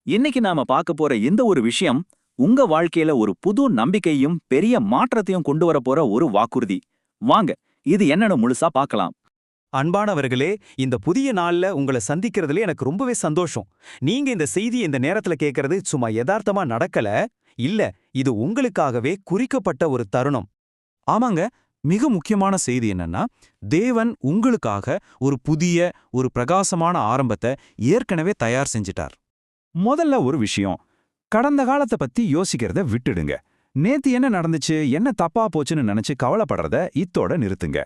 இன்னைக்கு நாம பார்க்க போற இந்த ஒரு விஷயம் உங்க வாழ்க்கையில ஒரு புது நம்பிக்கையும் பெரிய மாற்றத்தையும் கொண்டு வர போற ஒரு வாக்குறுதி. வாங்க, இது என்னன்னு முழுசா பார்க்கலாம். அன்பானவர்களே, இந்த புதிய நாள்ல உங்கள சந்திக்கிறதுல எனக்கு ரொம்பவே சந்தோஷம். நீங்க இந்த செய்திய இந்த நேரத்துல கேட்கறது சும்மா யதார்த்தமா நடக்கல. இல்ல, இது உங்களுக்காகவே குறிக்கப்பட்ட ஒரு தருணம். ஆமாங்க, மிக முக்கியமான செய்தி என்னன்னா, தேவன் உங்களுக்காக ஒரு புதிய, ஒரு பிரகாசமான ஆரம்பத்தை ஏற்கனவே தயார் செஞ்சிட்டார். முதல்ல ஒரு விஷயம், கடந்த காலத்தை பத்தி யோசிக்கிறத விட்டுடுங்க. நேத்து என்ன நடந்துச்சு, என்ன தப்பா போச்சுன்னு நினைச்சு கவலைப்படுறத இத்தோட நிறுத்துங்க.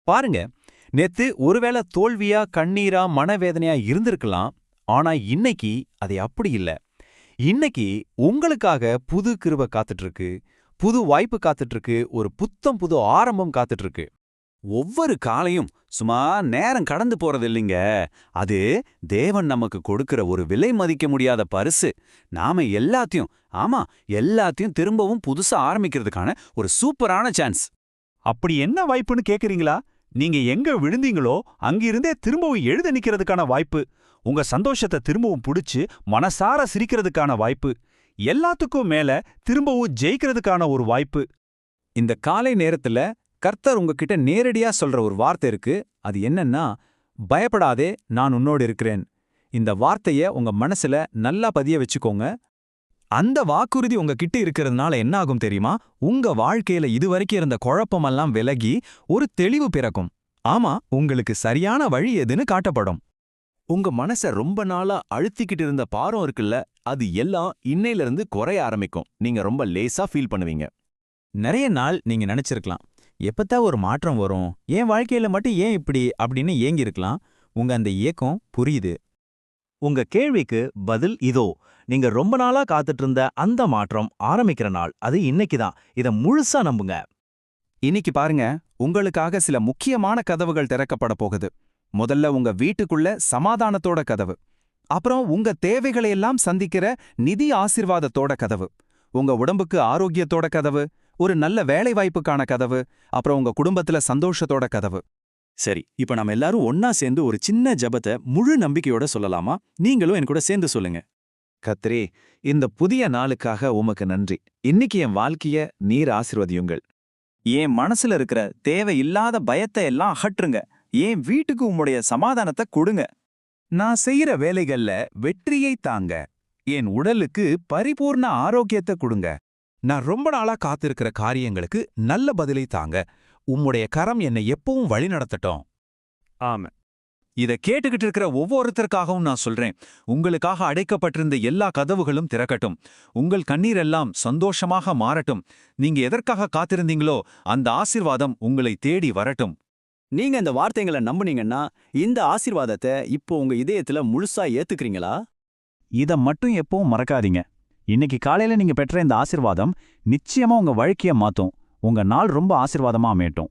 பாருங்க, நேத்து ஒருவேளை தோல்வியா, கண்ணீரா, மனவேதனையா இருந்திருக்கலாம். ஆனா இன்னைக்கு அது அப்படி இல்ல. இன்னைக்கு உங்களுக்காக புது கிருபை காத்துட்டு இருக்கு, புது வாய்ப்பு காத்துட்டு இருக்கு, ஒரு புது ஆரம்பம் காத்துட்டு இருக்கு. ஒவ்வொரு காலையும் சும்மா நேரம் கடந்து போறது இல்லைங்க. அது தேவன் நமக்கு கொடுக்கிற ஒரு விலை மதிக்க முடியாத பரிசு. நாம எல்லாத்தையும் திரும்பவும் புதுசா ஆரம்பிக்கிறதுக்கான ஒரு சூப்பரான சான்ஸ். அப்படி என்ன வாய்ப்புன்னு கேக்குறீங்களா? நீங்க எங்க விழுந்தீங்களோ அங்கிருந்தே திரும்பவும் எழுத நிக்கிறதுக்கான வாய்ப்பு. உங்க சந்தோஷத்தை திரும்பவும் புடிச்சு மனசார சிரிக்கிறதுக்கான வாய்ப்பு. எல்லாத்துக்கும் மேல திரும்பவும் ஜெயிக்கிறதுக்கான ஒரு வாய்ப்பு. இந்த காலை நேரத்துல கர்த்தர் உங்ககிட்ட நேரடியா சொல்ற ஒரு வார்த்தை இருக்கு. அது என்னன்னா, பயப்படாதே, நான் உன்னோடு இருக்கிறேன். இந்த வார்த்தைய உங்க மனசுல நல்லா பதிய வச்சுக்கோங்க. அந்த வாக்குறுதி உங்ககிட்ட இருக்கிறதுனால என்ன ஆகும் தெரியுமா? உங்க வாழ்க்கையில இதுவரைக்கும் இருந்த குழப்பமெல்லாம் விலகி ஒரு தெளிவு பிறக்கும். ஆமா, உங்களுக்கு சரியான வழி எதுன்னு காட்டப்படும். உங்க மனச ரொம்ப நாளா அழுத்திக்கிட்டு இருந்த பாரம் இருக்குல்ல, அது எல்லாம் இன்னையிலிருந்து குறைய ஆரம்பிக்கும். நீங்க ரொம்ப லேசா ஃபீல் பண்ணுவீங்க. நிறைய நாள் நீங்க நினைச்சிருக்கலாம், எப்பத்தான் ஒரு மாற்றம் வரும், என் வாழ்க்கையில மட்டும் ஏன் இப்படி அப்படின்னு ஏங்கியிருக்கலாம். உங்க அந்த ஏக்கம் புரியுது. உங்க கேள்விக்கு பதில் இதோ. நீங்க ரொம்ப நாளா காத்துட்டு இருந்த அந்த மாற்றம் ஆரம்பிக்கிற நாள் அது இன்னைக்குதான். இத முழுசா நம்புங்க. இன்னைக்கு பாருங்க, உங்களுக்காக சில முக்கியமான கதவுகள் திறக்கப்பட போகுது. முதல்ல உங்க வீட்டுக்குள்ள சமாதானத்தோட கதவு. அப்புறம் உங்க தேவைகளையெல்லாம் சந்திக்கிற நிதி ஆசீர்வாதத்தோட கதவு. உங்க உடம்புக்கு ஆரோக்கியத்தோட கதவு. ஒரு நல்ல வேலை வாய்ப்புக்கான கதவு. அப்புறம் உங்க குடும்பத்துல சந்தோஷத்தோட கதவு. சரி, இப்ப நம்ம எல்லாரும் ஒன்னா சேர்ந்து ஒரு சின்ன ஜெபத்தை முழு நம்பிக்கையோட சொல்லலாமா? நீங்களும் என் கூட சேர்ந்து சொல்லுங்க. கர்த்தரே, இந்த புதிய நாளுக்காக உமக்கு நன்றி. இன்னைக்கு என் வாழ்க்கைய நீர் ஆசீர்வதியுங்கள். என் மனசுல இருக்கிற தேவையில்லாத பயத்தை எல்லாம் அகற்றுங்க. என் வீட்டுக்கு உம்முடைய சமாதானத்தை கொடுங்க. நான் செய்யற வேலைகள்ல வெற்றியை தாங்க. என் உடலுக்கு பரிபூர்ண ஆரோக்கியத்தை கொடுங்க. நான் ரொம்ப நாளா காத்திருக்கிற காரியங்களுக்கு நல்ல பதிலை தாங்க. உம்முடைய கரம் என்னை எப்பவும் வழி நடத்தட்டும். ஆமா, இத கேட்டுக்கிட்டு இருக்கிற ஒவ்வொருத்தருக்காகவும் நான் சொல்றேன், உங்களுக்காக அடைக்கப்பட்டிருந்த எல்லா கதவுகளும் திறக்கட்டும். உங்கள் கண்ணீரெல்லாம் சந்தோஷமாக மாறட்டும். நீங்க எதற்காக காத்திருந்தீங்களோ அந்த ஆசீர்வாதம் உங்களை தேடி வரட்டும். நீங்க இந்த வார்த்தைகளை நம்புனீங்கன்னா இந்த ஆசீர்வாதத்தை இப்போ உங்க இதயத்துல முழுசா ஏத்துக்கிறீங்களா? இத மட்டும் எப்பவும் மறக்காதீங்க. இன்னைக்கு காலையில நீங்க பெற்ற இந்த ஆசீர்வாதம் நிச்சயமா உங்க வாழ்க்கைய மாத்தும். உங்க நாள் ரொம்ப ஆசீர்வாதமா அமையட்டும்.